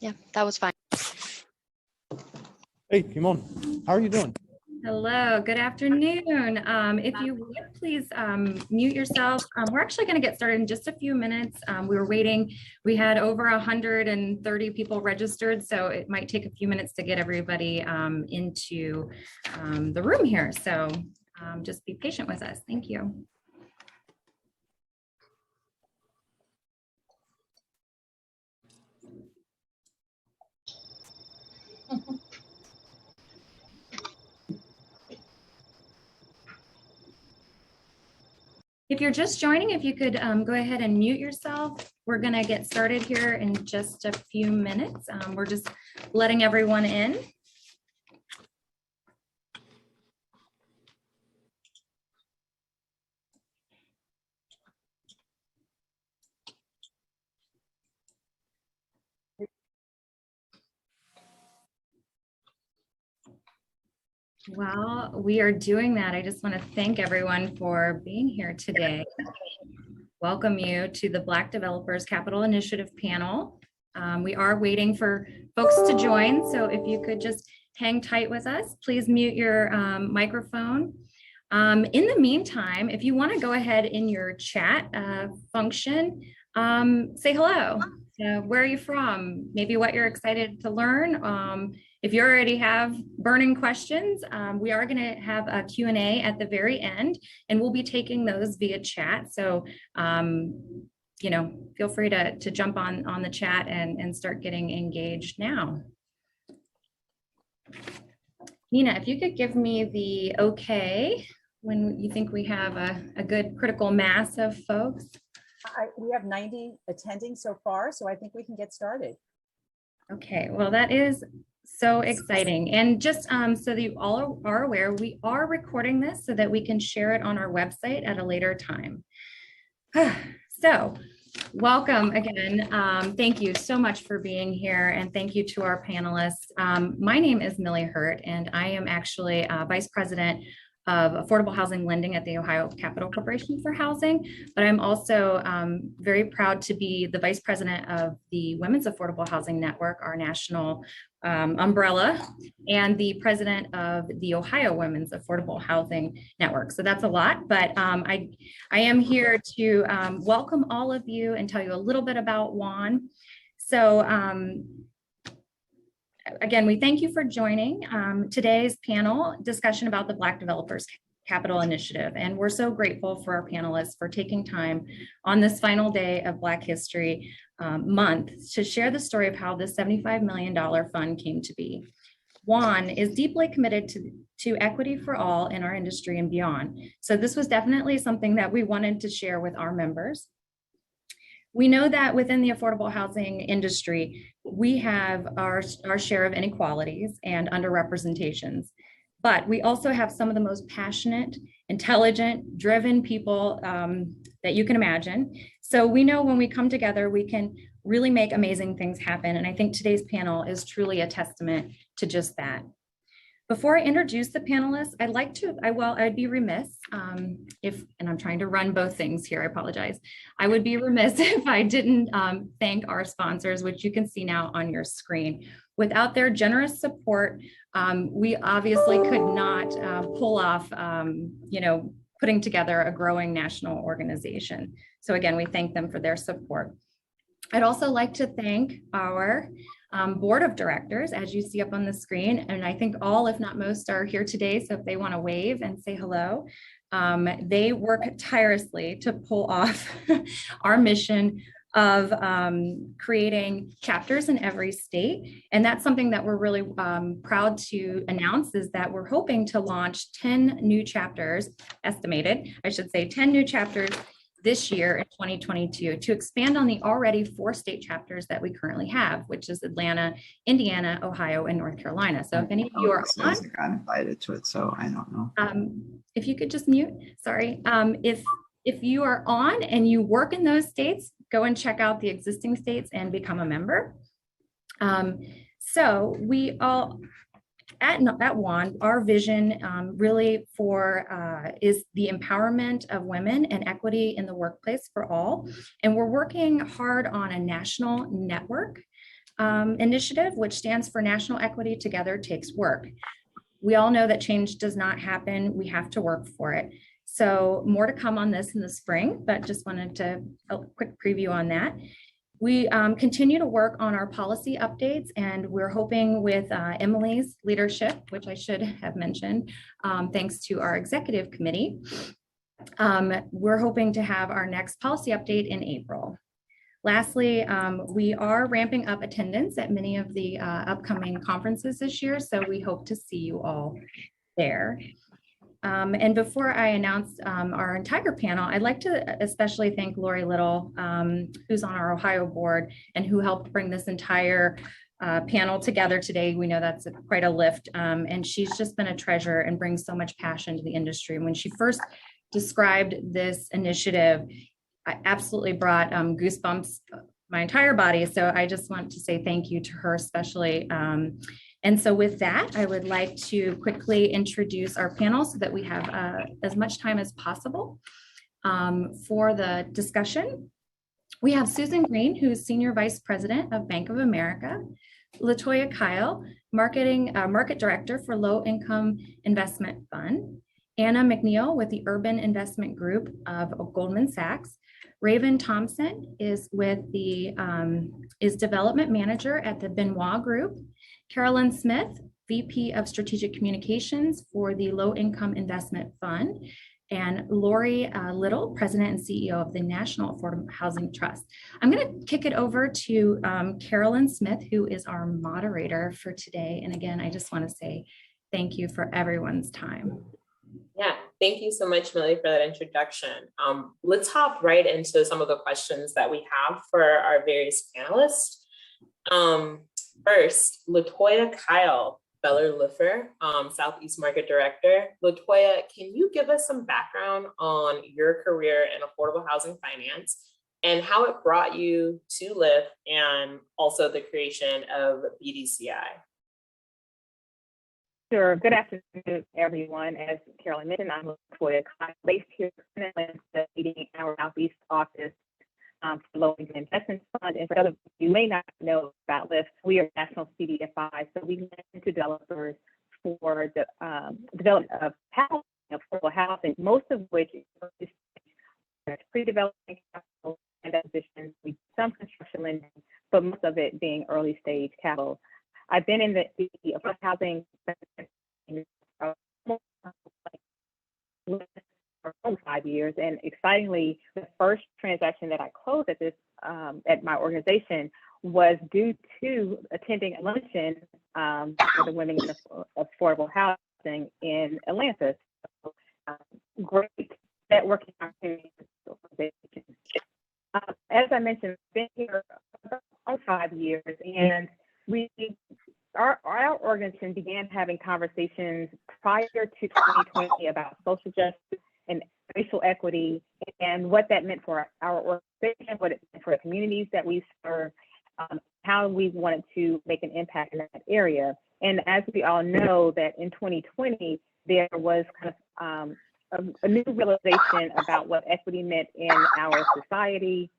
Yeah, that was fine. Hey, Kimon, how are you doing? Hello, good afternoon. If you would please mute yourself. We're actually going to get started in just a few minutes. We were waiting. We had over 130 people registered, so it might take a few minutes to get everybody into the room here. So just be patient with us. Thank you. If you're just joining, if you could go ahead and mute yourself. We're going to get started here in just a few minutes. We're just letting everyone in. While we are doing that, I just want to thank everyone for being here today. Welcome you to the Black Developers Capital Initiative panel. We are waiting for folks to join, so if you could just hang tight with us, please mute your microphone. In the meantime, if you want to go ahead in your chat function, say hello. Where are you from? Maybe what you're excited to learn. If you already have burning questions, we are going to have a Q&A at the very end, and we'll be taking those via chat. So, you know, feel free to jump on the chat and start getting engaged now. Nina, if you could give me the okay when you think we have a good critical mass of folks. We have 90 attending so far, so I think we can get started. Okay, well, that is so exciting. And just so that you all are aware, we are recording this so that we can share it on our website at a later time. So welcome again. Thank you so much for being here, and thank you to our panelists. My name is Millie Hurt, and I am actually Vice President of Affordable Housing Lending at the Ohio Capital Corporation for Housing, but I'm also very proud to be the Vice President of the Women's Affordable Housing Network, our national umbrella, and the President of the Ohio Women's Affordable Housing Network. So that's a lot, but I am here to welcome all of you and tell you a little bit about WAN. So again, we thank you for joining today's panel discussion about the Black Developers Capital Initiative. And we're so grateful for our panelists for taking time on this final day of Black History Month to share the story of how this $75 million fund came to be. WAN is deeply committed to equity for all in our industry and beyond. So this was definitely something that we wanted to share with our members. We know that within the affordable housing industry, we have our share of inequalities and underrepresentations, but we also have some of the most passionate, intelligent, driven people that you can imagine. So we know when we come together, we can really make amazing things happen. And I think today's panel is truly a testament to just that. Before I introduce the panelists, I'd be remiss and I'm trying to run both things here, I apologize. I would be remiss if I didn't thank our sponsors, which you can see now on your screen. Without their generous support, we obviously could not pull off, you know, putting together a growing national organization. So again, we thank them for their support. I'd also like to thank our board of directors, as you see up on the screen, and I think all, if not most, are here today. So if they want to wave and say hello, they work tirelessly to pull off our mission of creating chapters in every state. And that's something that we're really proud to announce, is that we're hoping to launch 10 new chapters, estimated, I should say 10 new chapters this year in 2022 to expand on the already 4 state chapters that we currently have, which is Atlanta, Indiana, Ohio, and North Carolina. So if any of you are on, I got invited to it, so I don't know. If you could just mute, sorry. If you are on and you work in those states, go and check out the existing states and become a member. So we all, at WAN, our vision really is the empowerment of women and equity in the workplace for all. And we're working hard on a national network initiative, which stands for National Equity Together Takes Work. We all know that change does not happen. We have to work for it. So more to come on this in the spring, but just wanted to a quick preview on that. We continue to work on our policy updates, and we're hoping with Emily's leadership, which I should have mentioned, thanks to our executive committee, we're hoping to have our next policy update in April. Lastly, we are ramping up attendance at many of the upcoming conferences this year, so we hope to see you all there. And before I announce our entire panel, I'd like to especially thank Lori Little, who's on our Ohio board and who helped bring this entire panel together today. We know that's quite a lift, and she's just been a treasure and brings so much passion to the industry. When she first described this initiative, I absolutely brought goosebumps my entire body. So I just want to say thank you to her especially. And so with that, I would like to quickly introduce our panel so that we have as much time as possible for the discussion. We have Susan Green, who is Senior Vice President of Bank of America, LaToya Kyle, Market Director for Low Income Investment Fund, Anna McNeil with the Urban Investment Group of Goldman Sachs, Raven Thompson is with the Development Manager at the Benoit Group, Carolyn Smith, VP of Strategic Communications for the Low Income Investment Fund, and Lori Little, President and CEO of the National Affordable Housing Trust. I'm going to kick it over to Carolyn Smith, who is our moderator for today. And again, I just want to say thank you for everyone's time. Yeah, thank you so much, Millie, for that introduction. Let's hop right into some of the questions that we have for our various panelists. First, LaToya Kyle, Beller-Liffer, Southeast Market Director. LaToya, can you give us some background on your career in affordable housing finance and how it brought you to LIFT and also the creation of BDCI? Sure. Good afternoon, everyone. As Carolyn mentioned, I'm LaToya Kyle, based here in Atlanta, leading our Southeast office for Low Income Investment Fund. And for those of you may not know about LIFT, we are national CDFI, so we lend to developers for the development of housing, affordable housing, most of which is pre-development capital and acquisitions, we do some construction lending, but most of it being early stage capital. I've been in the affordable housing for over 5 years, and excitingly, the first transaction that I closed at this at my organization was due to attending a luncheon for the women in affordable housing in Atlanta. So, great networking opportunities. As I mentioned, I've been here for 5 years, and our organization began having conversations prior to 2020 about social justice and racial equity and what that meant for our organization, what it meant for the communities that we serve, how we wanted to make an impact in that area. And as we all know, that in 2020, there was kind of a new realization about what equity meant in our society.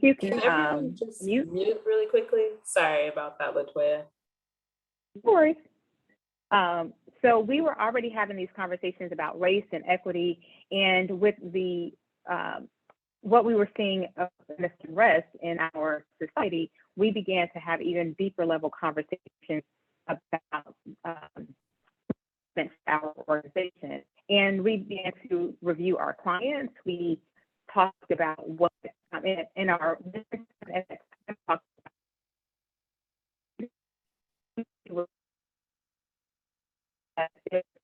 You can everyone just mute really quickly? Sorry about that, LaToya. No worries. So we were already having these conversations about race and equity, and with the what we were seeing of the unrest in our society, we began to have even deeper level conversations about our organization. And we began to review our clients. We talked about what in our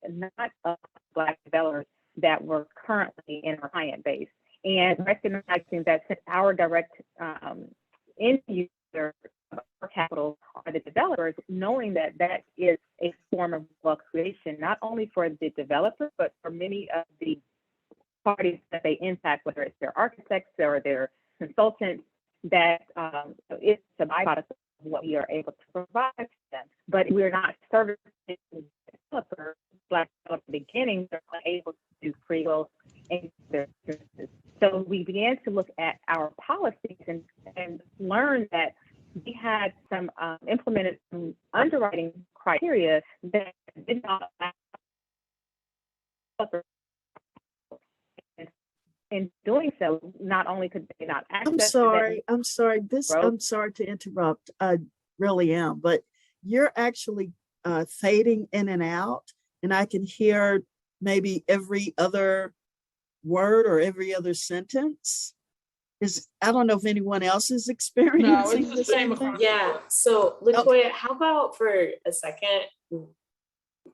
not Black developers that were currently in our client base, and recognizing that since our direct end user capital are the developers, knowing that that is a form of wealth creation, not only for the developer, but for many of the parties that they impact, whether it's their architects or their consultants, that it's a byproduct of what we are able to provide to them. But we're not servicing developers, Black developers at the beginning, they're unable to do free will and their businesses. So we began to look at our policy policies and learned that we had some implemented some underwriting criteria that did not allow. In doing so, not only could they not access. I'm sorry. I'm sorry to interrupt. I really am, but you're actually fading in and out, and I can hear maybe every other word or every other sentence. I don't know if anyone else is experiencing the same thing. Yeah. So Latoya, how about for a second,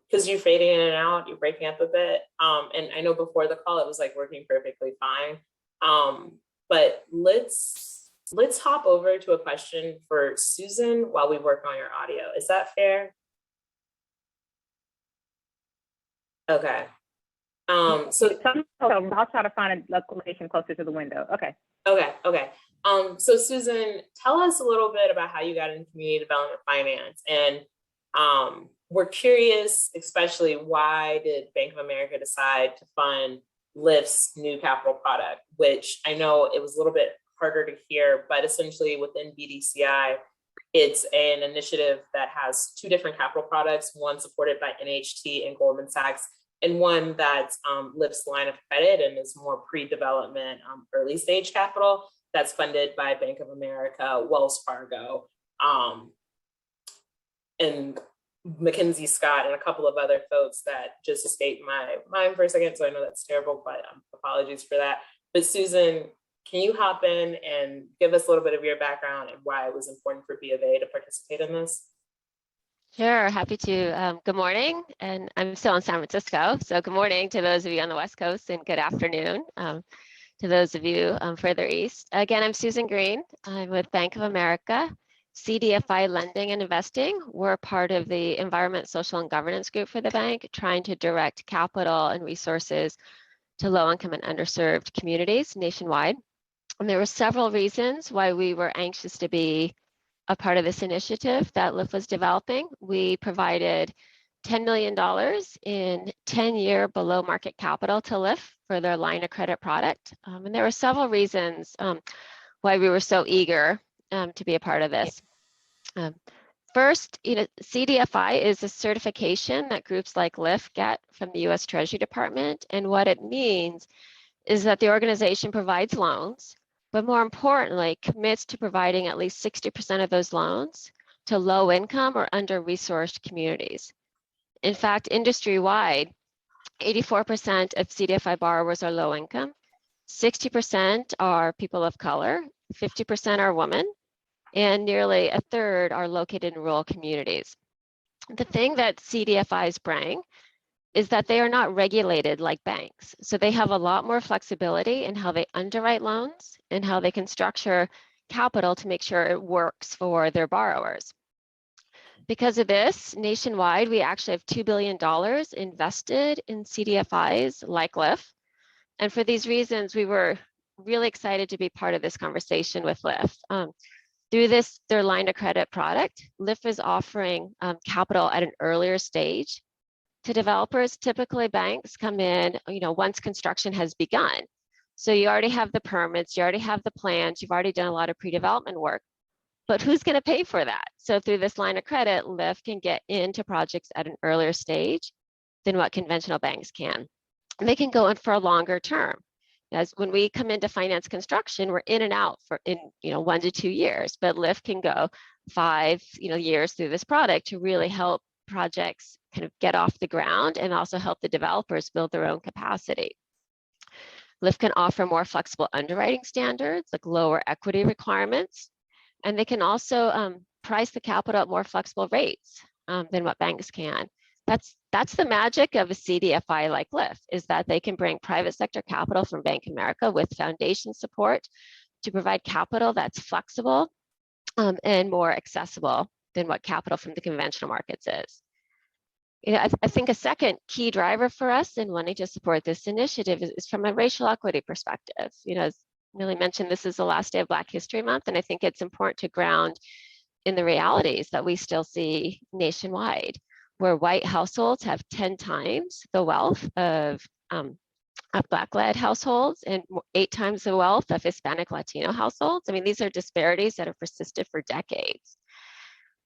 because you're fading in and out, you're breaking up a bit. And I know before the call, it was like working perfectly fine. But let's hop over to a question for Susan while we work on your audio. Is that fair? Okay. So I'll try to find a location closer to the window. Okay. Okay. So Susan, tell us a little bit about how you got into community development finance, and we're curious, especially why did Bank of America decide to fund Lyft's new capital product, which I know it was a little bit harder to hear, but essentially within BDCI, it's an initiative that has two different capital products, one supported by NHT and Goldman Sachs, and one that's Lyft's line of credit and is more pre-development, early stage capital that's funded by Bank of America, Wells Fargo, and Mackenzie Scott, and a couple of other folks that just escaped my mind for a second. So I know that's terrible, but apologies for that. But Susan, can you hop in and give us a little bit of your background and why it was important for B of A to participate in this? Sure, happy to. Good morning, and I'm still in San Francisco. So good morning to those of you on the West Coast, and good afternoon to those of you further east. Again, I'm Susan Green. I'm with Bank of America. CDFI Lending and Investing. We're part of the Environment, Social, and Governance group for the bank, trying to direct capital and resources to low-income and underserved communities nationwide. And there were several reasons why we were anxious to be a part of this initiative that Lyft was developing. We provided $10 million in 10-year below market capital to Lyft for their line of credit product. And there were several reasons why we were so eager to be a part of this. First, CDFI is a certification that groups like Lyft get from the U.S. Treasury Department. And what it means is that the organization provides loans, but more importantly, commits to providing at least 60% of those loans to low income or under-resourced communities. In fact, industry-wide, 84% of CDFI borrowers are low income, 60% are people of color, 50% are women, and nearly a third are located in rural communities. The thing that CDFIs bring is that they are not regulated like banks. So they have a lot more flexibility in how they underwrite loans and how they can structure capital to make sure it works for their borrowers. Because of this, nationwide, we actually have $2 billion invested in CDFIs like Lyft. And for these reasons, we were really excited to be part of this conversation with Lyft. Through their line of credit product, Lyft is offering capital at an earlier stage to developers. Typically, banks come in, once construction has begun. So you already have the permits, you already have the plans, you've already done a lot of pre-development work. But who's going to pay for that? So through this line of credit, Lyft can get into projects at an earlier stage than what conventional banks can. And they can go in for a longer term. As when we come into finance construction, we're in and out in 1 to 2 years, but Lyft can go 5 years through this product to really help projects kind of get off the ground and also help the developers build their own capacity. Lyft can offer more flexible underwriting standards, like lower equity requirements, and they can also price the capital at more flexible rates than what banks can. That's the magic of a CDFI like Lyft, is that they can bring private sector capital from Bank of America with foundation support to provide capital that's flexible and more accessible than what capital from the conventional markets is. I think a second key driver for us in wanting to support this initiative is from a racial equity perspective. As Millie mentioned, this is the last day of Black History Month, and I think it's important to ground in the realities that we still see nationwide, where white households have 10 times the wealth of Black-led households and 8 times the wealth of Hispanic Latino households. I mean, these are disparities that have persisted for decades.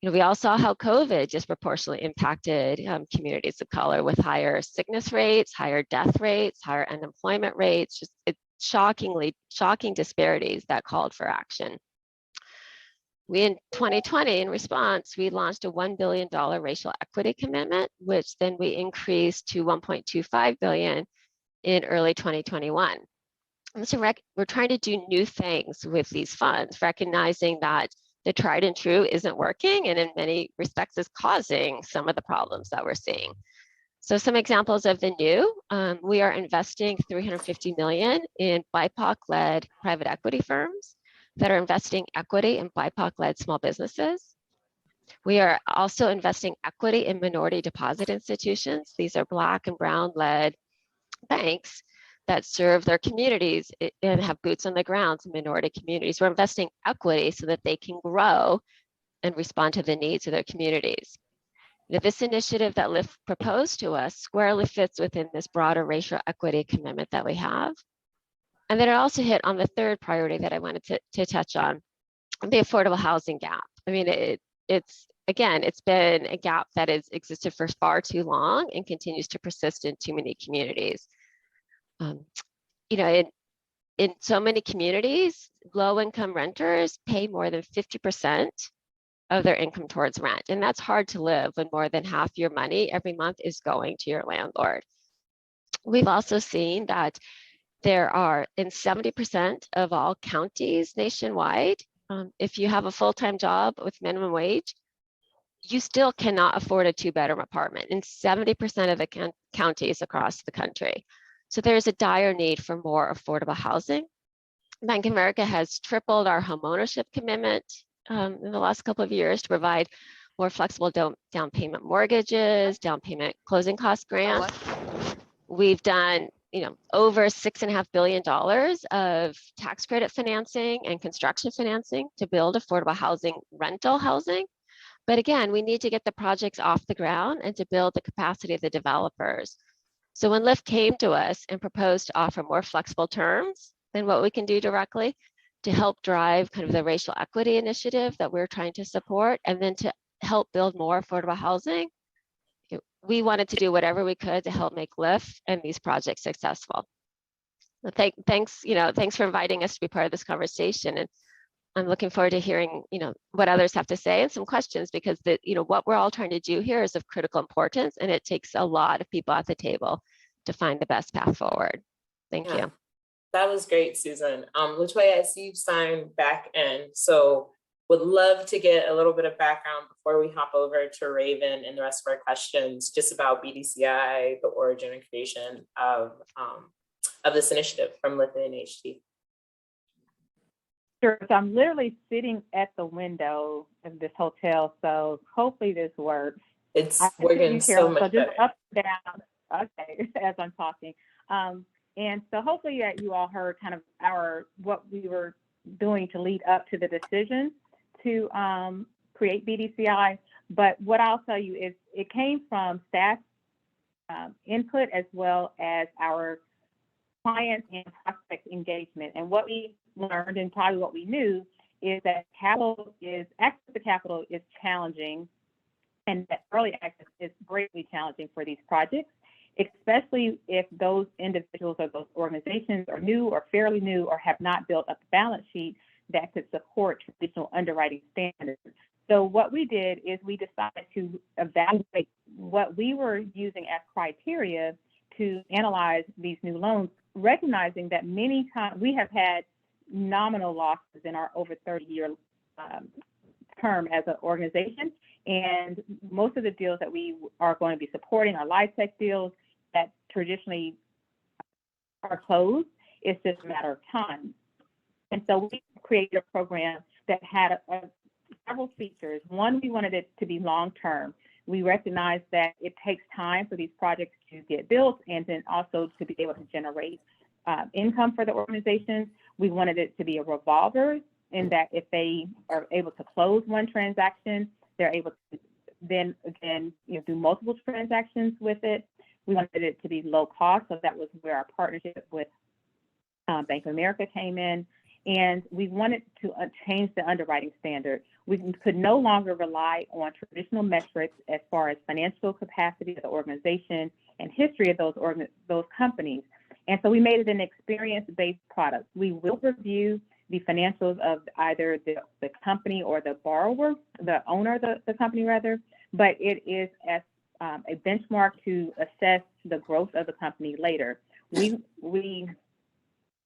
We all saw how COVID disproportionately impacted communities of color with higher sickness rates, higher death rates, higher unemployment rates, just shocking disparities that called for action. In 2020, in response, we launched a $1 billion racial equity commitment, which then we increased to $1.25 billion in early 2021. And so we're trying to do new things with these funds, recognizing that the tried and true isn't working and in many respects is causing some of the problems that we're seeing. So some examples of the new, we are investing $350 million in BIPOC-led private equity firms that are investing equity in BIPOC-led small businesses. We are also investing equity in minority deposit institutions. These are Black and Brown-led banks that serve their communities and have boots on the ground in minority communities. We're investing equity so that they can grow and respond to the needs of their communities. This initiative that LIFT proposed to us squarely fits within this broader racial equity commitment that we have. And then it also hit on the third priority that I wanted to touch on, the affordable housing gap. I mean, it's been a gap that has existed for far too long and continues to persist in too many communities. In so many communities, low-income renters pay more than 50% of their income towards rent. And that's hard to live when more than half your money every month is going to your landlord. We've also seen that there are, in 70% of all counties nationwide, if you have a full-time job with minimum wage, you still cannot afford a 2-bedroom apartment in 70% of the counties across the country. So there's a dire need for more affordable housing. Bank of America has tripled our home ownership commitment in the last couple of years to provide more flexible down payment mortgages, down payment closing cost grants. We've done over $6.5 billion of tax credit financing and construction financing to build affordable housing, rental housing. But again, we need to get the projects off the ground and to build the capacity of the developers. So when LIFT came to us and proposed to offer more flexible terms than what we can do directly to help drive kind of the racial equity initiative that we're trying to support, and then to help build more affordable housing, we wanted to do whatever we could to help make LIFT and these projects successful. So thanks for inviting us to be part of this conversation. And I'm looking forward to hearing, what others have to say and some questions, because what we're all trying to do here is of critical importance, and it takes a lot of people at the table to find the best path forward. Thank you. That was great, Susan. LaToya, I see you've signed back in, so would love to get a little bit of background before we hop over to Raven and the rest of our questions, just about BDCI, the origin and creation of this initiative from LIFT and NHT. Sure. So I'm literally sitting at the window of this hotel, so hopefully this works. It's working so much better. Up and down, okay, as I'm talking. And so hopefully you all heard kind of what we were doing to lead up to the decision to create BDCI. But what I'll tell you is it came from staff input as well as our clients and prospect engagement. And what we learned, and probably what we knew, is that access to capital is challenging, and that early access is greatly challenging for these projects, especially if those individuals or those organizations are new or fairly new or have not built up a balance sheet that could support traditional underwriting standards. So what we did is we decided to evaluate what we were using as criteria to analyze these new loans, recognizing that many times we have had nominal losses in our over 30-year term as an organization. And most of the deals that we are going to be supporting are live tech deals that traditionally are closed. It's just a matter of time. And so we created a program that had several features. One, we wanted it to be long-term. We recognize that it takes time for these projects to get built and then also to be able to generate income for the organizations. We wanted it to be a revolver, in that if they are able to close one transaction, they're able to then again do multiple transactions with it. We wanted it to be low cost, so that was where our partnership with Bank of America came in. And we wanted to change the underwriting standard. We could no longer rely on traditional metrics as far as financial capacity of the organization and history of those companies. And so we made it an experience-based product. We will review the financials of either the company or the borrower, the owner of the company rather, but it is as a benchmark to assess the growth of the company later. We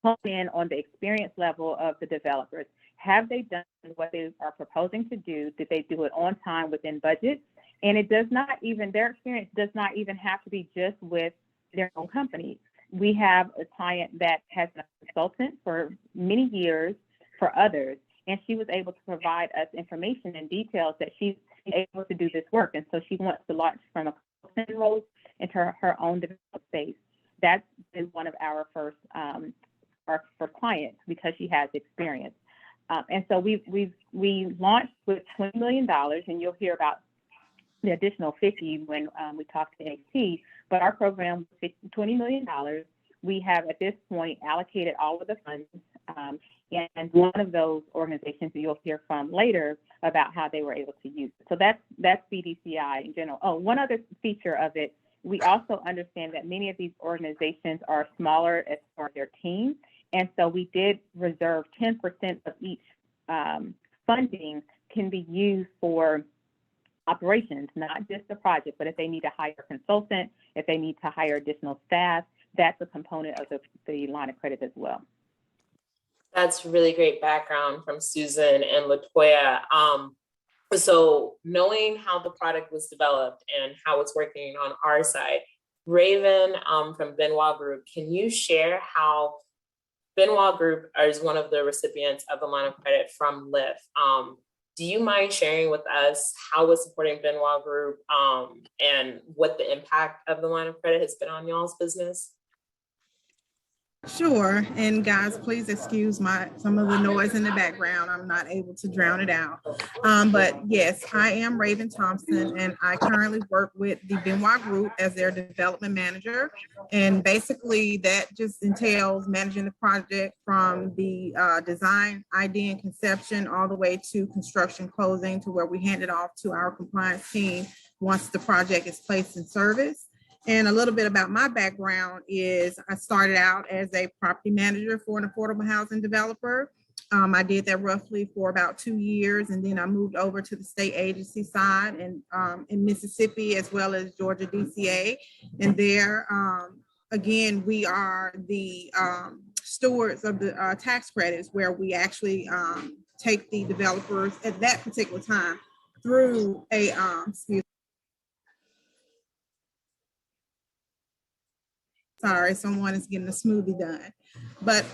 hone in on the experience level of the developers. Have they done what they are proposing to do? Did they do it on time, within budget? And it does not even, their experience does not even have to be just with their own company. We have a client that has been a consultant for many years for others, and she was able to provide us information and details that she's able to do this work. And so she wants to launch from a consultant role into her own development space. That's been one of our first clients because she has experience. And so we launched with $20 million, and you'll hear about the additional 50 when we talk to NHT, but our program was $20 million. We have at this point allocated all of the funds, and one of those organizations that you'll hear from later about how they were able to use it. So that's BDCI in general. Oh, one other feature of it, we also understand that many of these organizations are smaller as far as their team. And so we did reserve 10% of each funding can be used for operations, not just the project, but if they need to hire a consultant, if they need to hire additional staff, that's a component of the line of credit as well. That's really great background from Susan and LaToya. So knowing how the product was developed and how it's working on our side, Raven from Benoit Group, can you share how Benoit Group is one of the recipients of the line of credit from LIF? Do you mind sharing with us how it's supporting Benoit Group and what the impact of the line of credit has been on y'all's business? Sure, and guys, please excuse some of the noise in the background. I'm not able to drown it out. But yes, I am Raven Thompson, and I currently work with the Benoit Group as their development manager. And basically that just entails managing the project from the design, idea, and conception all the way to construction closing, to where we hand it off to our compliance team once the project is placed in service. And a little bit about my background is I started out as a property manager for an affordable housing developer. I did that roughly for about 2 years, and then I moved over to the state agency side and in Mississippi as well as Georgia DCA. And there, again, we are the stewards of the tax credits, where we actually take the developers at that particular time through a sorry, someone is getting a smoothie done. But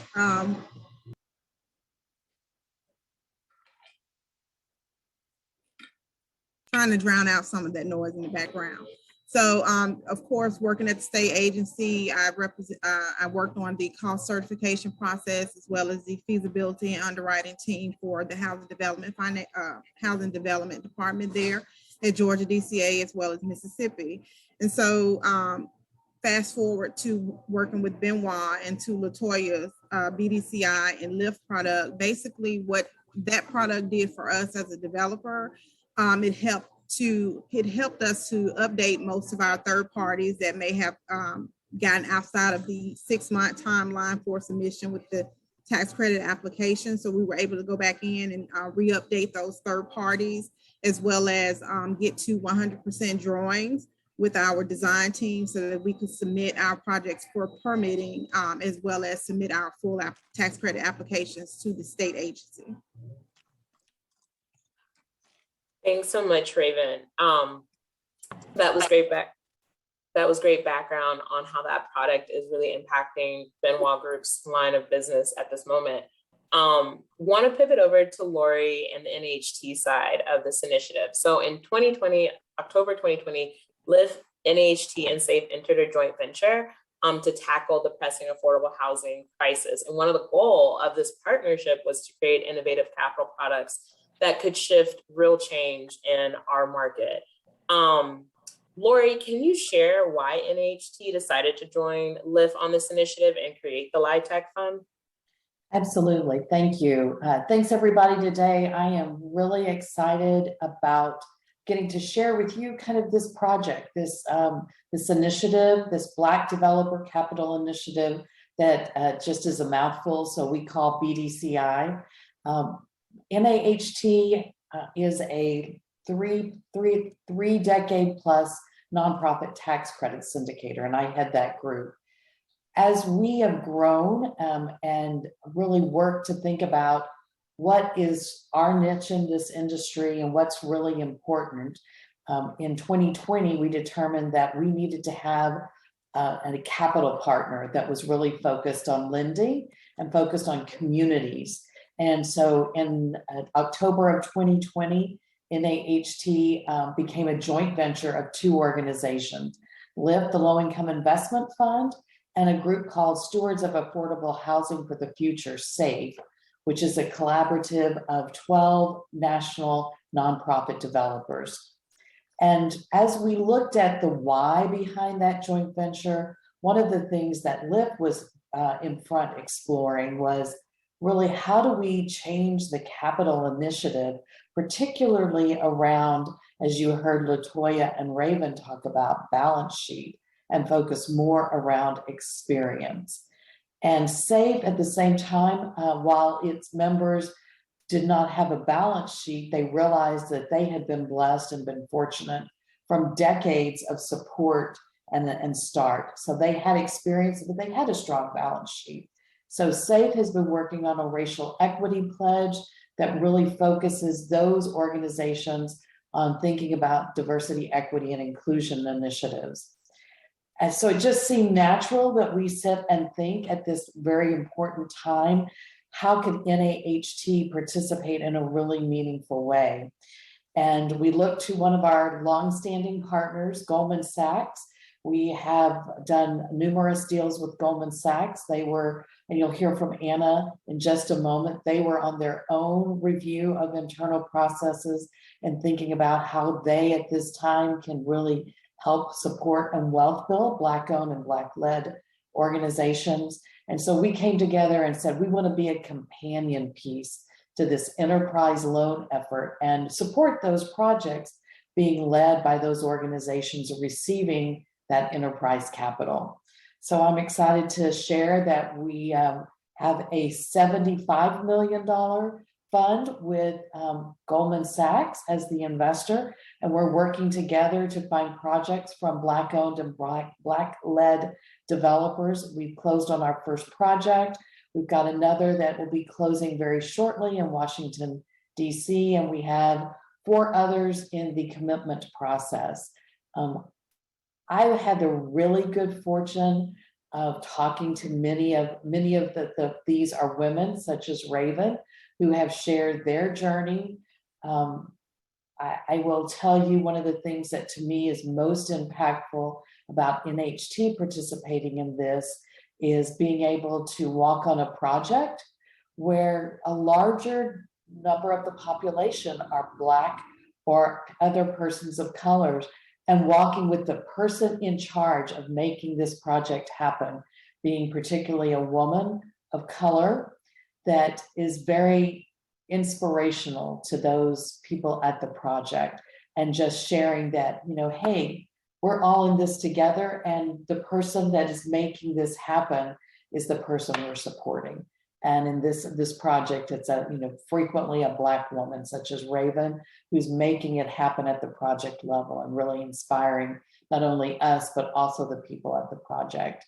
trying to drown out some of that noise in the background. So, of course, working at the state agency, I worked on the cost certification process as well as the feasibility and underwriting team for the housing development department there at Georgia DCA as well as Mississippi. And so, fast forward to working with Benoit and to LaToya's BDCI and LIF product. Basically, what that product did for us as a developer, it helped us to update most of our third parties that may have gotten outside of the 6-month timeline for submission with the tax credit application. So we were able to go back in and re-update those third parties, as well as get to 100% drawings with our design team so that we could submit our projects for permitting, as well as submit our full tax credit applications to the state agency. Thanks so much, Raven. That was great background on how that product is really impacting Benoit Group's line of business at this moment. Want to pivot over to Lori and the NHT side of this initiative. So in October 2020, LIF, NHT, and SAFE entered a joint venture to tackle the pressing affordable housing crisis. And one of the goals of this partnership was to create innovative capital products that could shift real change in our market. Lori, can you share why NHT decided to join LIF on this initiative and create the LIHTC Fund? Absolutely. Thank you. Thanks everybody today. I am really excited about getting to share with you kind of this project, this initiative, this Black Developer Capital Initiative that just is a mouthful, so we call BDCI. NAHT is a three decade plus nonprofit tax credit syndicator, and I head that group. As we have grown and really worked to think about what is our niche in this industry and what's really important, in 2020, we determined that we needed to have a capital partner that was really focused on lending and focused on communities. And so in October of 2020, NAHT became a joint venture of two organizations, LIF, the Low Income Investment Fund, and a group called Stewards of Affordable Housing for the Future, SAVE, which is a collaborative of 12 national nonprofit developers. And as we looked at the why behind that joint venture, one of the things that LIF was in front exploring was really how do we change the capital initiative, particularly around, as you heard Latoya and Raven talk about, balance sheet, and focus more around experience. And SAVE at the same time, while its members did not have a balance sheet, they realized that they had been blessed and been fortunate from decades of support and start. So they had experience, but they had a strong balance sheet. So SAVE has been working on a racial equity pledge that really focuses those organizations on thinking about diversity, equity, and inclusion initiatives. And so it just seemed natural that we sit and think at this very important time, how could NAHT participate in a really meaningful way? And we looked to one of our longstanding partners, Goldman Sachs. We have done numerous deals with Goldman Sachs. They were, and you'll hear from Anna in just a moment, they were on their own review of internal processes and thinking about how they at this time can really help support and wealth build Black-owned and Black-led organizations. And so we came together and said, we want to be a companion piece to this enterprise loan effort and support those projects being led by those organizations receiving that enterprise capital. So I'm excited to share that we have a $75 million fund with Goldman Sachs as the investor, and we're working together to find projects from Black-owned and Black-led developers. We've closed on our first project. We've got another that will be closing very shortly in Washington, DC, and we have 4 others in the commitment process. I had the really good fortune of talking to many of these are women, such as Raven, who have shared their journey. I will tell you one of the things that to me is most impactful about NHT participating in this is being able to walk on a project where a larger number of the population are Black or other persons of colors, and walking with the person in charge of making this project happen, being particularly a woman of color that is very inspirational to those people at the project, and just sharing that, you know, hey, we're all in this together, and the person that is making this happen is the person we're supporting. And in this project, it's frequently a Black woman, such as Raven, who's making it happen at the project level and really inspiring not only us, but also the people at the project.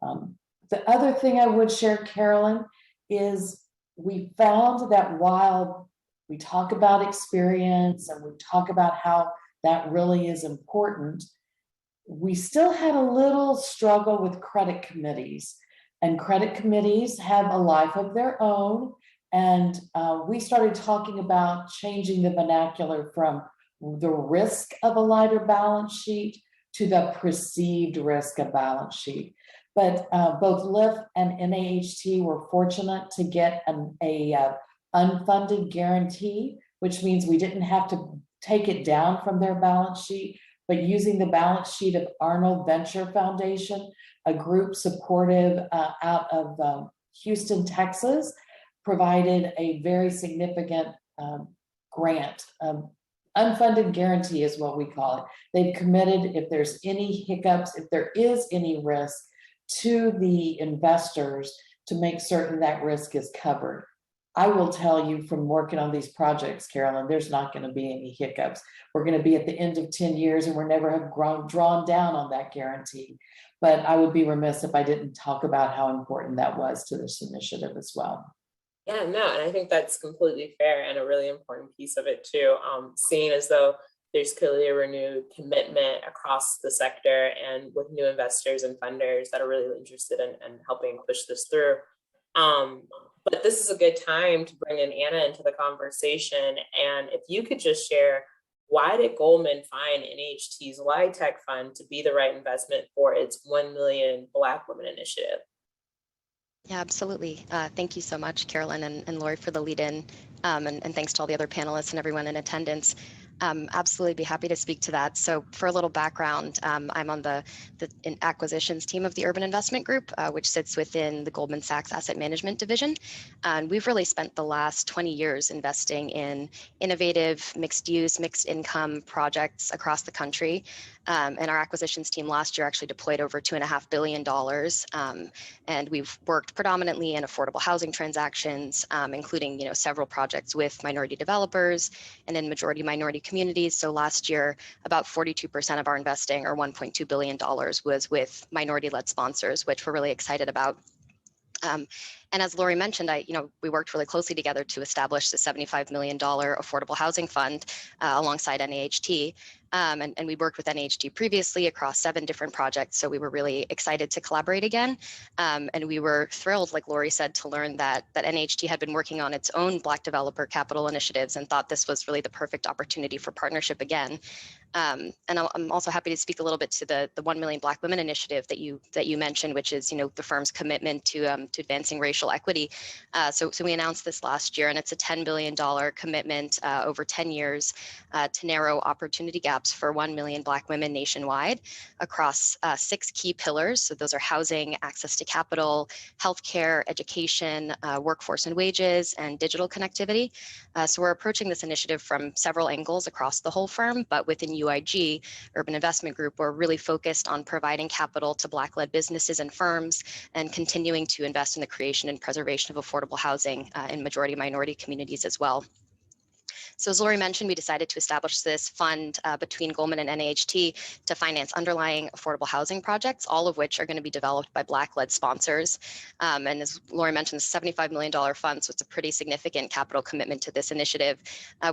The other thing I would share, Carolyn, is we found that while we talk about experience and we talk about how that really is important, we still had a little struggle with credit committees. And credit committees have a life of their own. And we started talking about changing the vernacular from the risk of a lighter balance sheet to the perceived risk of balance sheet. But both LIF and NAHT were fortunate to get a unfunded guarantee, which means we didn't have to take it down from their balance sheet. but using the balance sheet of Arnold Venture Foundation, a group supportive out of Houston, Texas, provided a very significant grant. Unfunded guarantee is what we call it. They've committed, if there's any hiccups, if there is any risk, to the investors to make certain that risk is covered. I will tell you from working on these projects, Carolyn, there's not going to be any hiccups. We're going to be at the end of 10 years and we're never have drawn down on that guarantee. But I would be remiss if I didn't talk about how important that was to this initiative as well. Yeah, no, and I think that's completely fair and a really important piece of it too. Seeing as though there's clearly a renewed commitment across the sector and with new investors and funders that are really interested in helping push this through. But this is a good time to bring in Anna into the conversation. And if you could just share, why did Goldman find NHT's YTech Fund to be the right investment for its 1 Million Black Women Initiative? Yeah, absolutely. Thank you so much, Carolyn and Lori, for the lead in, and thanks to all the other panelists and everyone in attendance. Absolutely be happy to speak to that. So for a little background, I'm on the acquisitions team of the Urban Investment Group, which sits within the Goldman Sachs Asset Management Division. And we've really spent the last 20 years investing in innovative mixed use, mixed income projects across the country. And our acquisitions team last year actually deployed over $2.5 billion. And we've worked predominantly in affordable housing transactions, including several projects with minority developers and in majority minority communities. So last year, about 42% of our investing, or $1.2 billion, was with minority-led sponsors, which we're really excited about. And as Lori mentioned, we worked really closely together to establish the $75 million affordable housing fund alongside NAHT. And we worked with NAHT previously across 7 different projects. So we were really excited to collaborate again. And we were thrilled, like Lori said, to learn that NAHT had been working on its own Black developer capital initiatives and thought this was really the perfect opportunity for partnership again. And I'm also happy to speak a little bit to the 1 Million Black Women Initiative that you mentioned, which is the firm's commitment to advancing racial equity. So we announced this last year, and it's a $10 billion commitment over 10 years to narrow opportunity gaps for 1 million Black women nationwide across 6 key pillars. So those are housing, access to capital, healthcare, education, workforce and wages, and digital connectivity. So we're approaching this initiative from several angles across the whole firm, but within UIG, Urban Investment Group, we're really focused on providing capital to Black-led businesses and firms and continuing to invest in the creation and preservation of affordable housing in majority minority communities as well. So as Lori mentioned, we decided to establish this fund between Goldman and NAHT to finance underlying affordable housing projects, all of which are going to be developed by Black-led sponsors. And as Lori mentioned, it's a $75 million fund, so it's a pretty significant capital commitment to this initiative.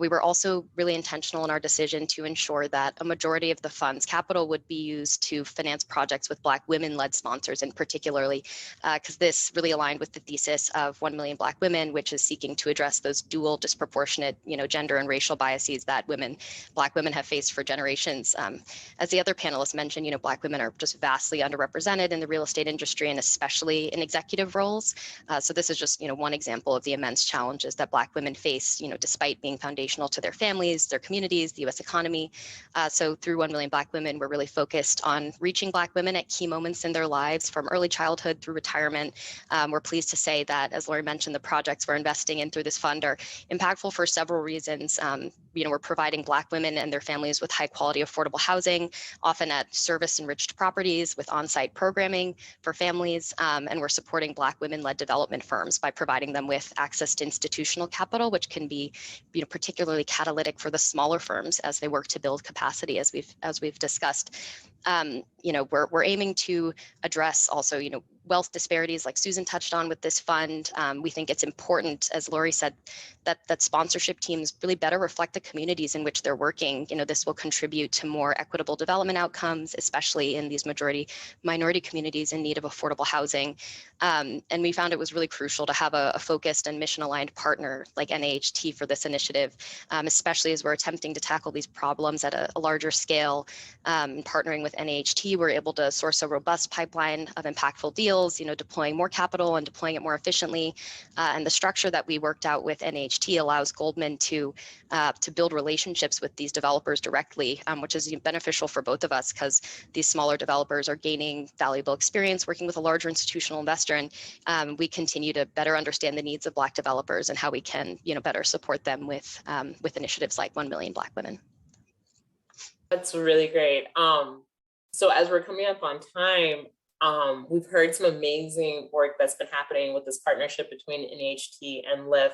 We were also really intentional in our decision to ensure that a majority of the fund's capital would be used to finance projects with Black women-led sponsors, and particularly because this really aligned with the thesis of 1 Million Black Women, which is seeking to address those dual disproportionate, gender and racial biases that Black women have faced for generations. As the other panelists mentioned, Black women are just vastly underrepresented in the real estate industry and especially in executive roles. So this is just, one example of the immense challenges that Black women face, despite being foundational to their families, their communities, the U.S. economy. So through 1 Million Black Women, we're really focused on reaching Black women at key moments in their lives, from early childhood through retirement. We're pleased to say that, as Lori mentioned, the projects we're investing in through this fund are impactful for several reasons. We're providing Black women and their families with high quality affordable housing, often at service enriched properties with on-site programming for families. And we're supporting Black women-led development firms by providing them with access to institutional capital, which can be particularly catalytic for the smaller firms as they work to build capacity, as we've discussed. We're aiming to address also, wealth disparities like Susan touched on with this fund. We think it's important, as Lori said, that sponsorship teams really better reflect the communities in which they're working. This will contribute to more equitable development outcomes, especially in these majority minority communities in need of affordable housing. And we found it was really crucial to have a focused and mission-aligned partner like NAHT for this initiative, especially as we're attempting to tackle these problems at a larger scale. Partnering with NAHT, we're able to source a robust pipeline of impactful deals deals, deploying more capital and deploying it more efficiently. And the structure that we worked out with NHT allows Goldman to build relationships with these developers directly, which is beneficial for both of us because these smaller developers are gaining valuable experience working with a larger institutional investor, and we continue to better understand the needs of Black developers and how we can, better support them with initiatives like 1 Million Black Women. That's really great. So as we're coming up on time, we've heard some amazing work that's been happening with this partnership between NHT and LIF.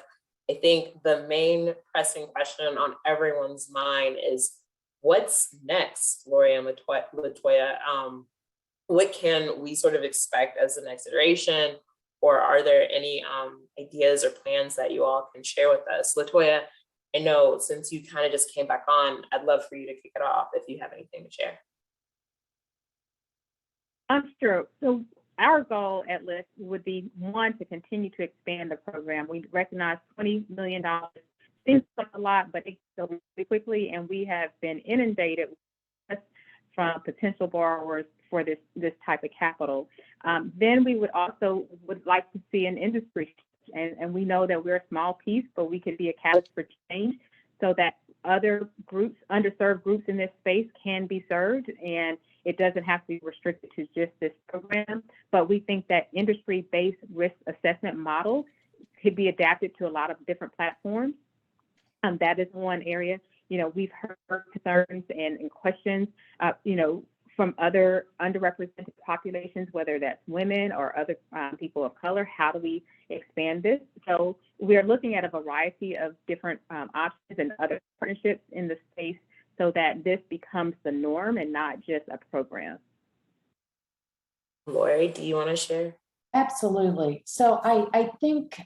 I think the main pressing question on everyone's mind is what's next, Lori and Latoya? What can we sort of expect as the next iteration? Or are there any ideas or plans that you all can share with us? Latoya, I know since you kind of just came back on, I'd love for you to kick it off if you have anything to share. Sure. So our goal at LIF would be, one, to continue to expand the program. We recognize $20 million seems like a lot, but it goes really quickly, and we have been inundated from potential borrowers for this type of capital. Then we would like to see an industry, and we know that we're a small piece, but we could be a catalyst for change so that other groups, underserved groups in this space can be served, and it doesn't have to be restricted to just this program. But we think that industry-based risk assessment model could be adapted to a lot of different platforms. That is one area. We've heard concerns and questions, from other underrepresented populations, whether that's women or other people of color. How do we expand this? So we are looking at a variety of different options and other partnerships in the space so that this becomes the norm and not just a program. Lori, do you want to share? Absolutely. So I think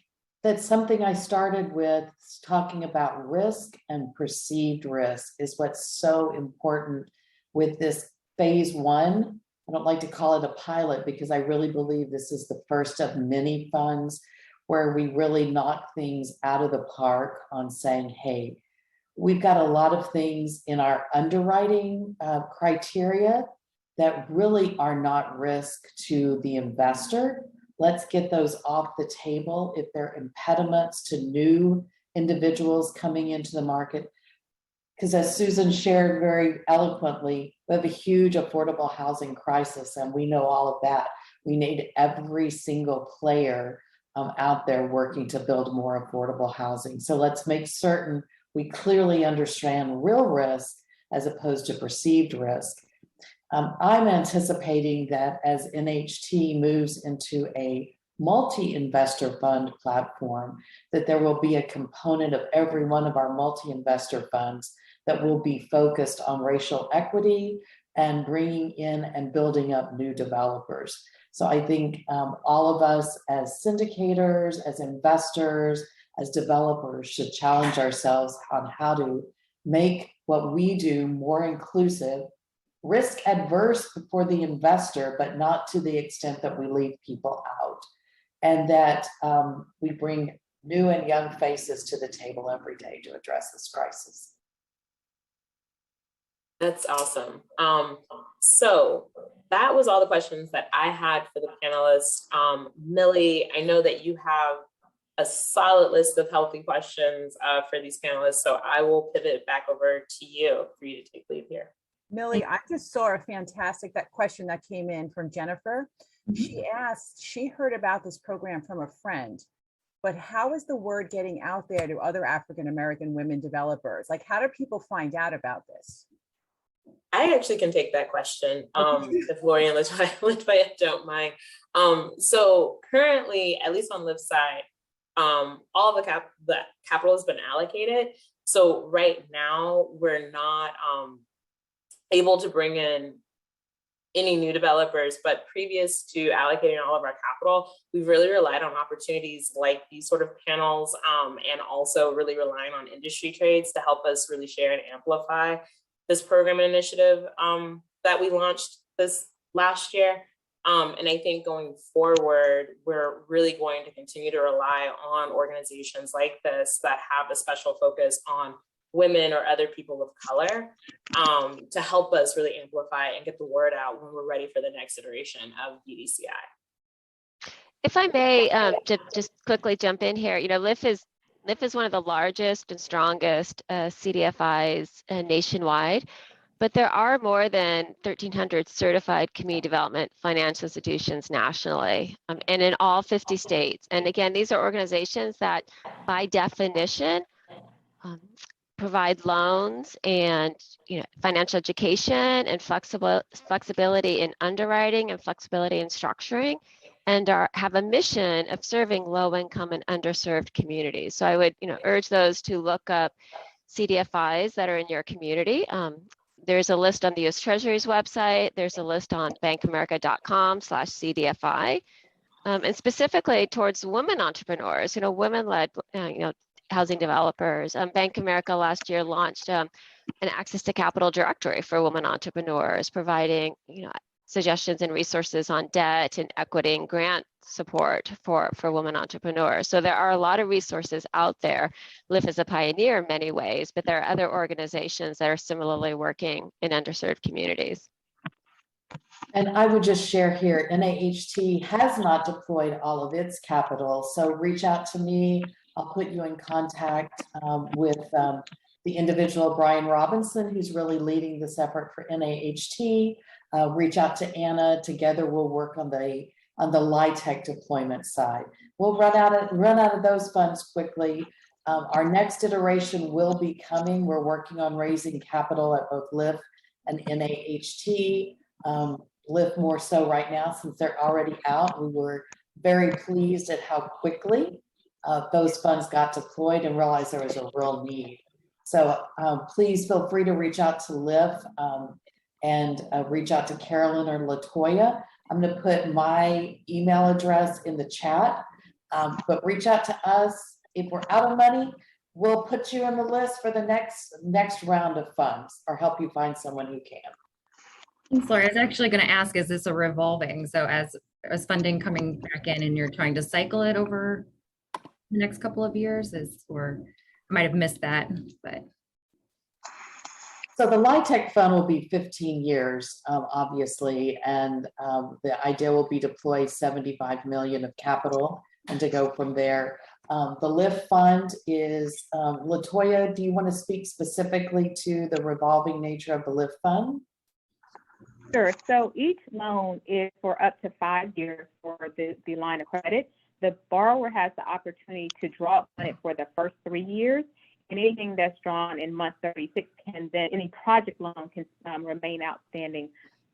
that something I started with talking about risk and perceived risk is what's so important with this phase one. I don't like to call it a pilot because I really believe this is the first of many funds where we really knock things out of the park on saying, hey, we've got a lot of things in our underwriting criteria that really are not risk to the investor. Let's get those off the table if they're impediments to new individuals coming into the market. Because as Susan shared very eloquently, we have a huge affordable housing crisis, and we know all of that. We need every single player out there working to build more affordable housing. So let's make certain we clearly understand real risk as opposed to perceived risk. I'm anticipating that as NHT moves into a multi-investor fund platform, that there will be a component of every one of our multi-investor funds that will be focused on racial equity and bringing in and building up new developers. So I think all of us as syndicators, as investors, as developers should challenge ourselves on how to make what we do more inclusive, risk adverse for the investor, but not to the extent that we leave people out. And that we bring new and young faces to the table every day to address this crisis. That's awesome. So that was all the questions that I had for the panelists. Millie, I know that you have a solid list of healthy questions for these panelists, so I will pivot back over to you for you to take lead here. Millie, I just saw a fantastic question that came in from Jennifer. She asked, she heard about this program from a friend, but how is the word getting out there to other African-American women developers? Like, how do people find out about this? I actually can take that question, if Lori and Latoya don't mind. So currently, at least on LIF's side, all of the capital has been allocated. So right now, we're not able to bring in any new developers, but previous to allocating all of our capital, we've really relied on opportunities like these sort of panels, and also really relying on industry trades to help us really share and amplify this program and initiative that we launched this last year. And I think going forward, we're really going to continue to rely on organizations like this that have a special focus on women or other people of color to help us really amplify and get the word out when we're ready for the next iteration of BDCI. If I may, just quickly jump in here, LIF is one of the largest and strongest CDFIs nationwide, but there are more than 1,300 certified community development financial institutions nationally, and in all 50 states. And again, these are organizations that, by definition, provide loans and financial education and flexibility in underwriting and flexibility in structuring, and have a mission of serving low-income and underserved communities. So I would urge those to look up CDFIs that are in your community. There's a list on the U.S. Treasury's website. There's a list on bankамerica.com/CDFI, and specifically towards women entrepreneurs, women-led, housing developers. Bank of America last year launched an access to capital directory for women entrepreneurs, providing suggestions and resources on debt and equity and grant support for women entrepreneurs. So there are a lot of resources out there. LIF is a pioneer in many ways, but there are other organizations that are similarly working in underserved communities. And I would just share here, NAHT has not deployed all of its capital, so reach out to me. I'll put you in contact with the individual, Brian Robinson, who's really leading this effort for NAHT. Reach out to Anna. Together we'll work on the LIHTC deployment side. We'll run out of those funds quickly. Our next iteration will be coming. We're working on raising capital at both LIF and NAHT. LIF more so right now since they're already out. We were very pleased at how quickly those funds got deployed and realized there was a real need. So please feel free to reach out to LIF and reach out to Carolyn or LaToya. I'm going to put my email address in the chat, but reach out to us. If we're out of money, we'll put you on the list for the next round of funds or help you find someone who can. Thanks, Lori. I was actually going to ask, is this a revolving? So as funding coming back in and you're trying to cycle it over the next couple of years, or I might have missed that, but. So the LIHTC fund will be 15 years, obviously, and the idea will be to deploy 75 million of capital and to go from there. The LIF fund is, LaToya, do you want to speak specifically to the revolving nature of the LIF fund? Sure. So each loan is for up to 5 years for the line of credit. The borrower has the opportunity to draw on it for the first 3 years. And anything that's drawn in month 36 can then, any project loan can remain outstanding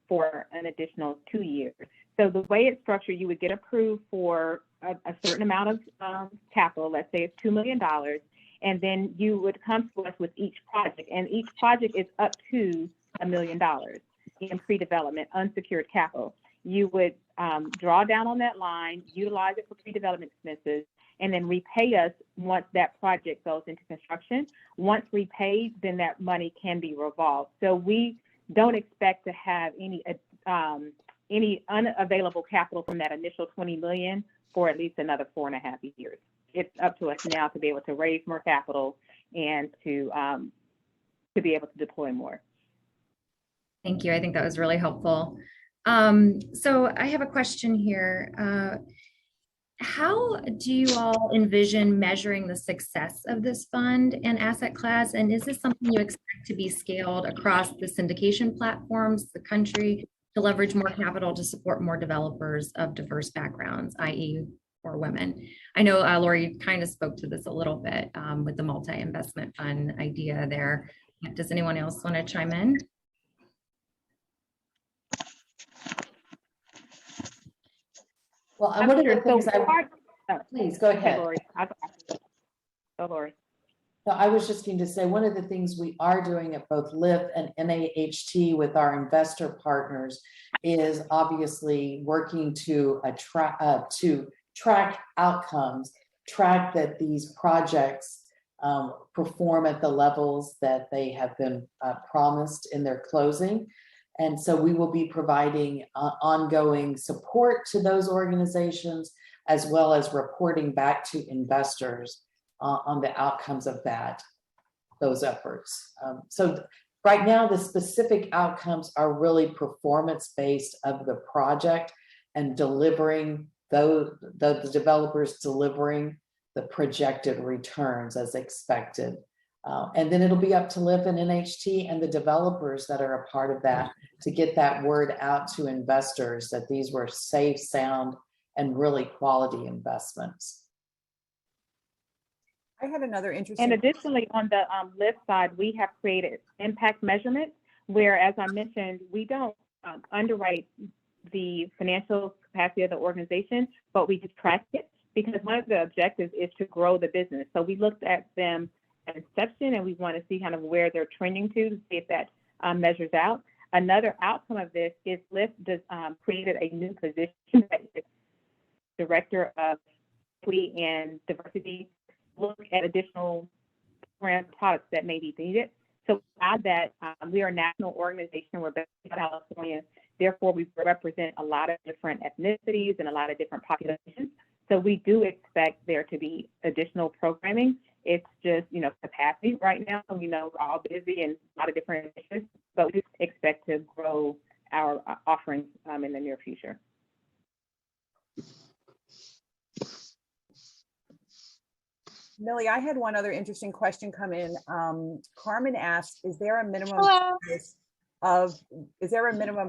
for an additional 2 years. So the way it's structured, you would get approved for a certain amount of capital, let's say it's $2 million, and then you would come to us with each project, and each project is up to $1 million in pre-development unsecured capital. You would draw down on that line, utilize it for pre-development expenses, and then repay us once that project goes into construction. Once repaid, then that money can be revolved. So we don't expect to have any unavailable capital from that initial 20 million for at least another 4.5 years. It's up to us now to be able to raise more capital and to be able to deploy more. Thank you. I think that was really helpful. So I have a question here. How do you all envision measuring the success of this fund and asset class? And is this something you expect to be scaled across the syndication platforms, the country, to leverage more capital to support more developers of diverse backgrounds, i.e. for women? I know Lori kind of spoke to this a little bit with the multi-investment fund idea there. Does anyone else want to chime in? Well, one of the things please go ahead. Lori. Lori. So I was just going to say, one of the things we are doing at both LIF and NAHT with our investor partners is obviously working to track outcomes, track that these projects perform at the levels that they have been promised in their closing. And so we will be providing ongoing support to those organizations, as well as reporting back to investors on the outcomes of those efforts. So right now, the specific outcomes are really performance-based of the project and delivering the developers delivering the projected returns as expected. And then it'll be up to LIF and NHT and the developers that are a part of that to get that word out to investors that these were safe, sound, and really quality investments. I had another interesting. And additionally, on the LIF side, we have created impact measurements where, as I mentioned, we don't underwrite the financial capacity of the organization, but we just track it because one of the objectives is to grow the business. So we looked at them at inception and we want to see kind of where they're trending to see if that measures out. Another outcome of this is LIF created a new position, that is Director of Equity and Diversity, look at additional program products that may be needed. So add that we are a national organization. We're based in California. Therefore, we represent a lot of different ethnicities and a lot of different populations. So we do expect there to be additional programming. It's just, capacity right now. We're all busy and a lot of different initiatives, but we expect to grow our offerings in the near future. Millie, I had one other interesting question come in. Carmen asked, is there a minimum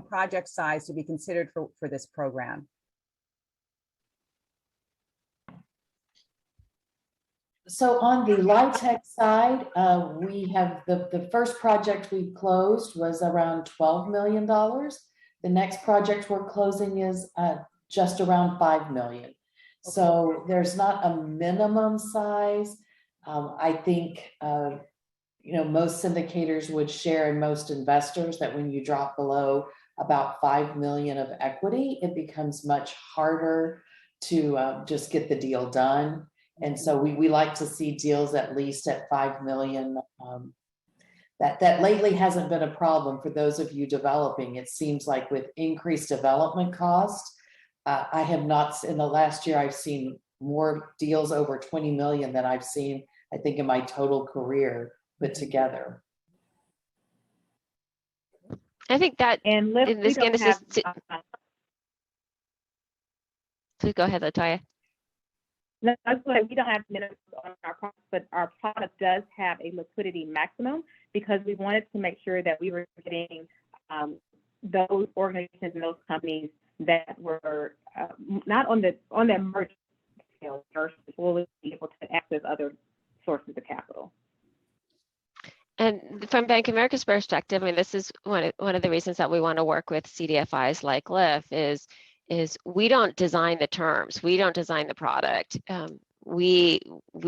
project size to be considered for this program? So on the LIHTC side, we have the first project we closed was around $12 million. The next project we're closing is just around $5 million. So there's not a minimum size. I think, most syndicators would share and most investors that when you drop below about 5 million of equity, it becomes much harder to just get the deal done. And so we like to see deals at least at 5 million. That lately hasn't been a problem for those of you developing. It seems like with increased development costs, I have not, in the last year, I've seen more deals over 20 million than I've seen, I think, in my total career put together. I think that and in this game, please go ahead, Latoya. No, that's why we don't have minimums on our product, but our product does have a liquidity maximum because we wanted to make sure that we were getting those organizations and those companies that were not on the emerging scale first, will be able to access other sources of capital. And from Bank of America's perspective, I mean, this is one of the reasons that we want to work with CDFIs like LIF is we don't design the terms, we don't design the product. We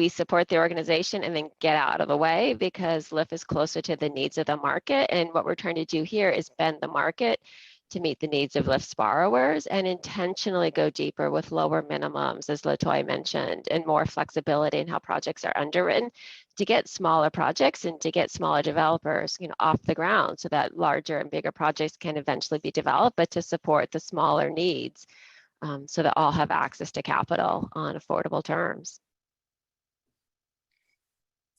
support the organization and then get out of the way because LIF is closer to the needs of the market. And what we're trying to do here is bend the market to meet the needs of LIF's borrowers and intentionally go deeper with lower minimums, as Latoya mentioned, and more flexibility in how projects are underwritten to get smaller projects and to get smaller developers, off the ground so that larger and bigger projects can eventually be developed, but to support the smaller needs so that all have access to capital on affordable terms.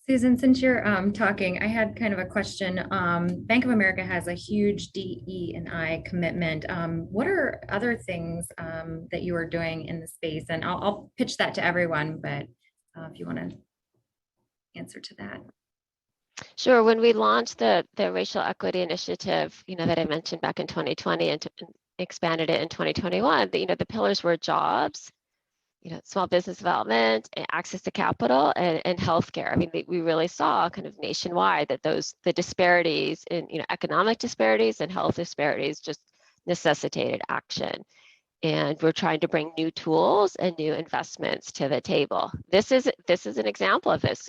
Susan, since you're talking, I had kind of a question. Bank of America has a huge DE&I commitment. What are other things that you are doing in the space? And I'll pitch that to everyone, but if you want to answer to that. Sure. When we launched the Racial Equity Initiative, that I mentioned back in 2020 and expanded it in 2021, the pillars were jobs, small business development, and access to capital, and healthcare. I mean, we really saw kind of nationwide that the disparities in economic disparities and health disparities just necessitated action. And we're trying to bring new tools and new investments to the table. This is an example of this.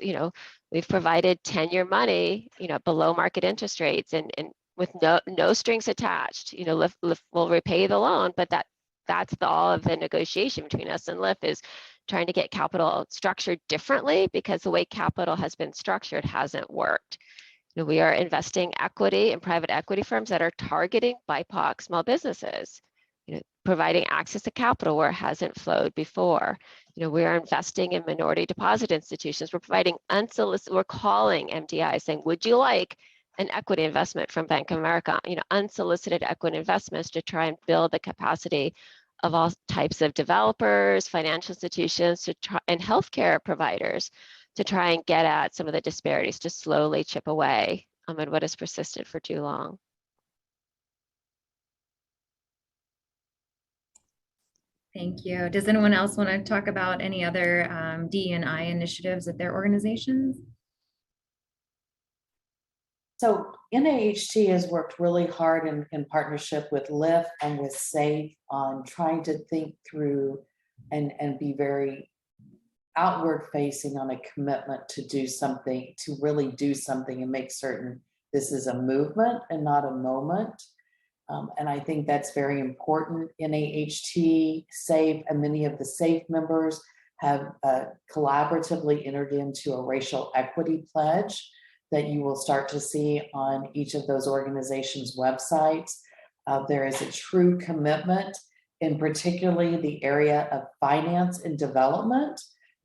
We've provided 10-year money, below market interest rates, and with no strings attached. LIF will repay the loan, but that's all of the negotiation between us and LIF is trying to get capital structured differently because the way capital has been structured hasn't worked. We are investing equity in private equity firms that are targeting BIPOC small businesses, providing access to capital where it hasn't flowed before. We are investing in minority deposit institutions. We're providing we're calling MDI saying, would you like an equity investment from Bank of America, unsolicited equity investments to try and build the capacity of all types of developers, financial institutions to try, and healthcare providers to try and get at some of the disparities, to slowly chip away at what has persisted for too long. Thank you. Does anyone else want to talk about any other DE&I initiatives at their organizations? So NAHT has worked really hard in partnership with LIF and with SAFE on trying to think through and be very outward facing on a commitment to do something, to really do something and make certain this is a movement and not a moment. And I think that's very important. NAHT, SAFE, and many of the SAFE members have collaboratively entered into a racial equity pledge that you will start to see on each of those organizations' websites. There is a true commitment in particularly the area of finance and development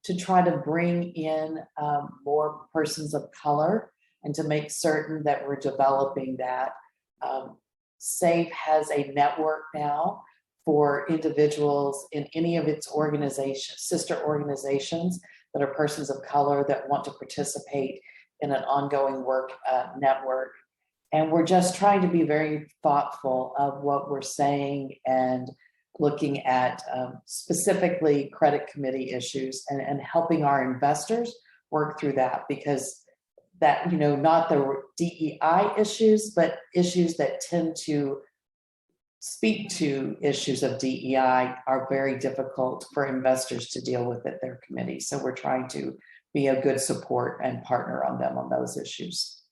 to try to bring in more persons of color and to make certain that we're developing that. SAFE has a network now for individuals in any of its organizations, sister organizations that are persons of color that want to participate in an ongoing work network. And we're just trying to be very thoughtful of what we're saying and looking at specifically credit committee issues and helping our investors work through that, because that, you know, not the DEI issues, but issues that tend to speak to issues of DEI are very difficult for investors to deal with at their committee. So we're trying to be a good support and partner on them on those issues.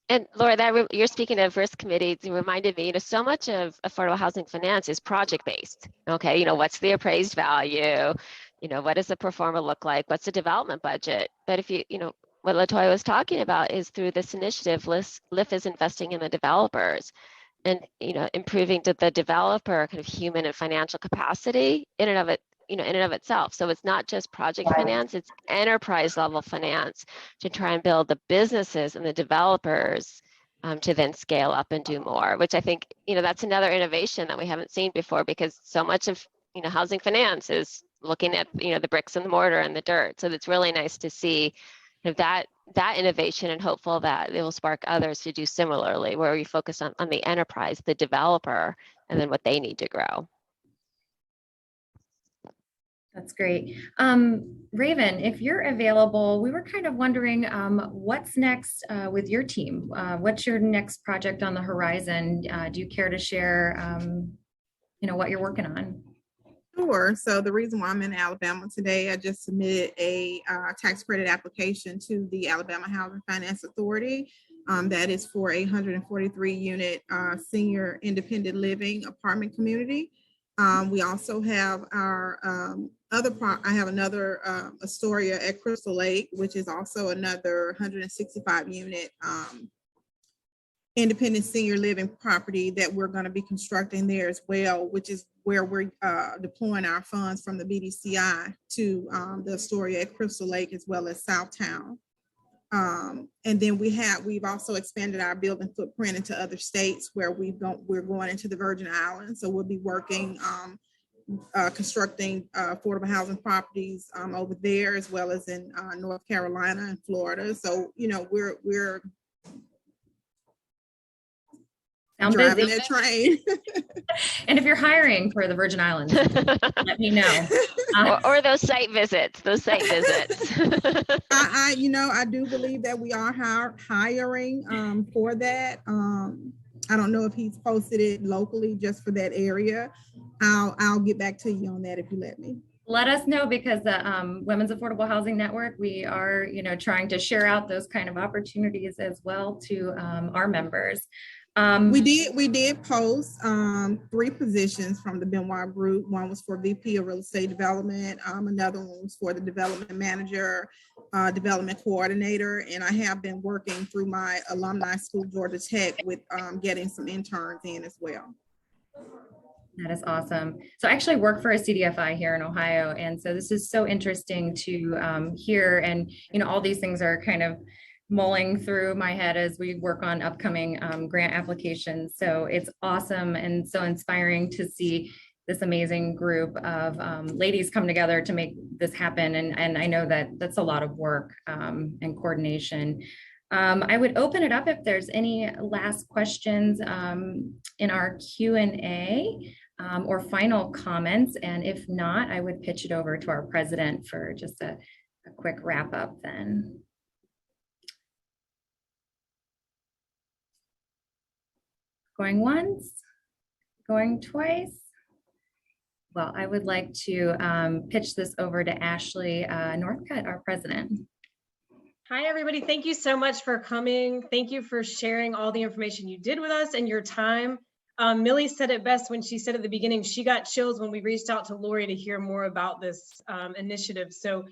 And Laura, that you're speaking of risk committees, it reminded me, you know, so much of affordable housing finance is project-based. Okay, you know, what's the appraised value? You know, what does the pro forma look like? What's the development budget? But if you know, what LaToya was talking about is through this initiative, LIF is investing in the developers and, you know, improving the developer kind of human and financial capacity in and of it, you know, in and of itself. So it's not just project finance, it's enterprise level finance to try and build the businesses and the developers to then scale up and do more, which I think, you know, that's another innovation that we haven't seen before, because so much of, you know, housing finance is looking at, you know, the bricks and the mortar and the dirt. So it's really nice to see that innovation, and hopeful that it will spark others to do similarly, where we focus on the enterprise, the developer, and then what they need to grow. That's great. Raven, if you're available, we were kind of wondering what's next with your team? What's your next project on the horizon? Do you care to share, you know, what you're working on? Sure. So the reason why I'm in Alabama today, I just submitted a tax credit application to the Alabama Housing Finance Authority. That is for a 143 unit senior independent living apartment community. We also have our I have another Astoria at Crystal Lake, which is also another 165 unit independent senior living property that we're going to be constructing there as well, which is where we're deploying our funds from the BDCI to the Astoria at Crystal Lake, as well as Southtown. And then we've also expanded our building footprint into other states where we're going into the Virgin Islands. So we'll be working constructing affordable housing properties over there, as well as in North Carolina and Florida. So, you know, we're driving that train. And if you're hiring for the Virgin Islands, let me know. Or those site visits, You know, I do believe that we are hiring for that. I don't know if he's posted it locally just for that area. I'll get back to you on that if you let me. Let us know, because the Women's Affordable Housing Network, we are, you know, trying to share out those kind of opportunities as well to our members. We did post 3 positions from the Benoit Group. One was for VP of Real Estate Development. Another one was for the Development Manager, Development Coordinator. And I have been working through my alumni school, Georgia Tech, with getting some interns in as well. That is awesome. So I actually work for a CDFI here in Ohio. And so this is so interesting to hear. And, you know, all these things are kind of mulling through my head as we work on upcoming grant applications. So it's awesome and so inspiring to see, this amazing group of ladies come together to make this happen. And I know that that's a lot of work and coordination. I would open it up if there's any last questions in our Q&A or final comments. And if not, I would pitch it over to our president for just a quick wrap up then. Going once, going twice. Well, I would like to pitch this over to Ashley Northcutt, our president. Hi, everybody. Thank you so much for coming. Thank you for sharing all the information you did with us and your time. Millie said it best when she said at the beginning, she got chills when we reached out to Lori to hear more about this initiative. So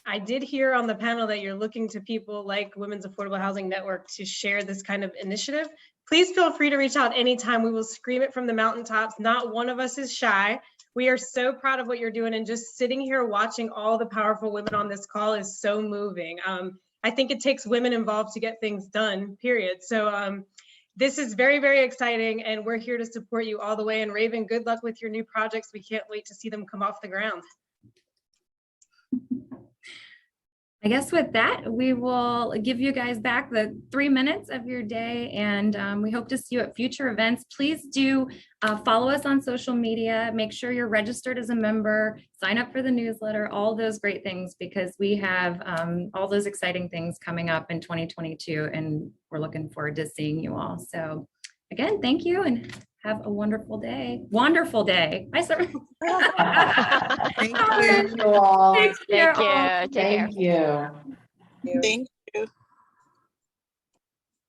I did hear on the panel that you're looking to people like Women's Affordable Housing Network to share this kind of initiative. Please feel free to reach out anytime. We will scream it from the mountaintops. Not one of us is shy. We are so proud of what you're doing, and just sitting here watching all the powerful women on this call is so moving. I think it takes women involved to get things done, period. So this is very, very exciting, and we're here to support you all the way. And Raven, good luck with your new projects. We can't wait to see them come off the ground. I guess with that, we will give you guys back the 3 minutes of your day, and we hope to see you at future events. Please do follow us on social media. Make sure you're registered as a member, sign up for the newsletter, all those great things, because we have all those exciting things coming up in 2022, and we're looking forward to seeing you all. So again, thank you, and have a wonderful day. Wonderful day. Bye, sir. Thank you all. Thank you. Thank you. Take care. Thank you. Thank